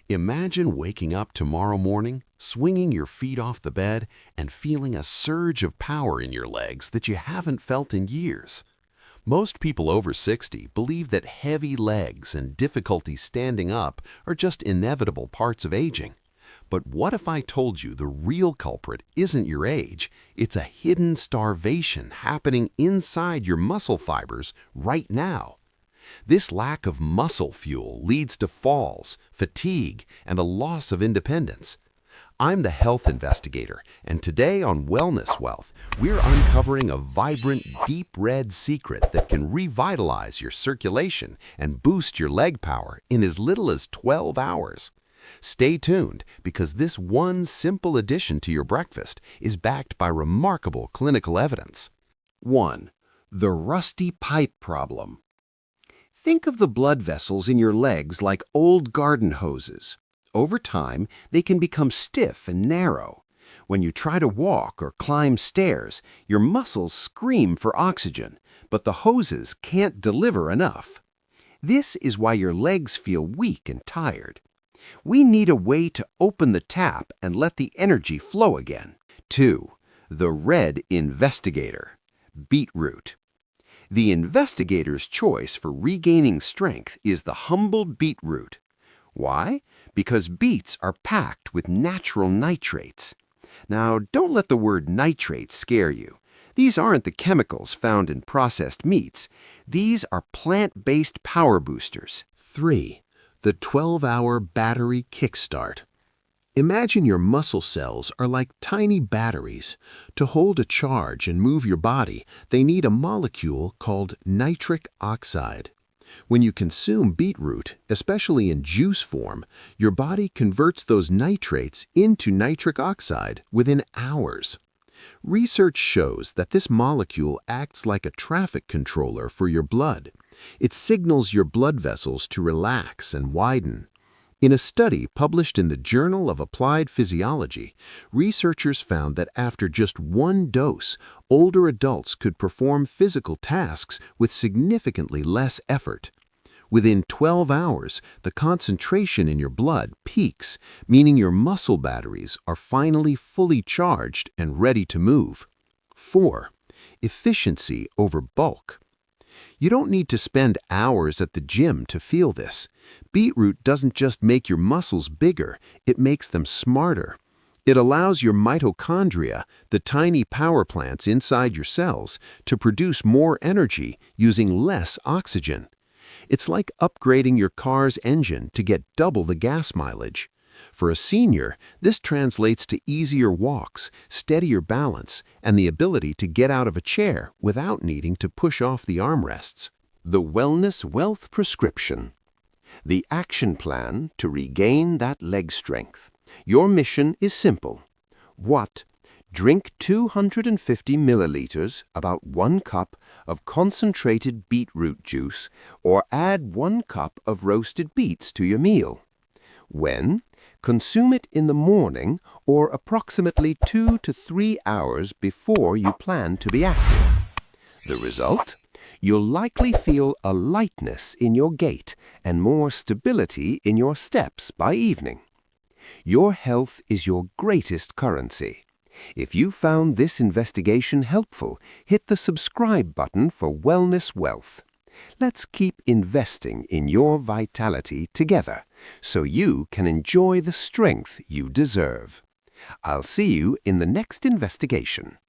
Imagine waking up tomorrow morning, swinging your feet off the bed, and feeling a surge of power in your legs that you haven't felt in years. Most people over 60 believe that heavy legs and difficulty standing up are just inevitable parts of aging. But what if I told you the real culprit isn't your age, it's a hidden starvation happening inside your muscle fibers right now? This lack of muscle fuel leads to falls, fatigue, and a loss of independence. I'm the health investigator, and today on Wellness Wealth, we're uncovering a vibrant, deep red secret that can revitalize your circulation and boost your leg power in as little as 12 hours. Stay tuned, because this one simple addition to your breakfast is backed by remarkable clinical evidence. 1. The rusty pipe problem. Think of the blood vessels in your legs like old garden hoses. Over time, they can become stiff and narrow. When you try to walk or climb stairs, your muscles scream for oxygen, but the hoses can't deliver enough. This is why your legs feel weak and tired. We need a way to open the tap and let the energy flow again. 2. The red investigator. Beetroot. The investigator's choice for regaining strength is the humble beetroot. Why? Because beets are packed with natural nitrates. Now, don't let the word nitrate scare you. These aren't the chemicals found in processed meats. These are plant-based power boosters. 3. The 12-hour battery kickstart. Imagine your muscle cells are like tiny batteries. To hold a charge and move your body, they need a molecule called nitric oxide. When you consume beetroot, especially in juice form, your body converts those nitrates into nitric oxide within hours. Research shows that this molecule acts like a traffic controller for your blood. It signals your blood vessels to relax and widen. In a study published in the Journal of Applied Physiology, researchers found that after just one dose, older adults could perform physical tasks with significantly less effort. Within 12 hours, the concentration in your blood peaks, meaning your muscle batteries are finally fully charged and ready to move. 4. Efficiency over bulk. You don't need to spend hours at the gym to feel this. Beetroot doesn't just make your muscles bigger, it makes them smarter. It allows your mitochondria, the tiny power plants inside your cells, to produce more energy using less oxygen. It's like upgrading your car's engine to get double the gas mileage. For a senior, this translates to easier walks, steadier balance, and the ability to get out of a chair without needing to push off the armrests. The Wellness Wealth Prescription. The action plan to regain that leg strength. Your mission is simple. What? Drink 250 milliliters, about 1 cup, of concentrated beetroot juice, or add 1 cup of roasted beets to your meal. When? Consume it in the morning or approximately 2 to 3 hours before you plan to be active. The result? You'll likely feel a lightness in your gait and more stability in your steps by evening. Your health is your greatest currency. If you found this investigation helpful, hit the subscribe button for Wellness Wealth. Let's keep investing in your vitality together so you can enjoy the strength you deserve. I'll see you in the next investigation.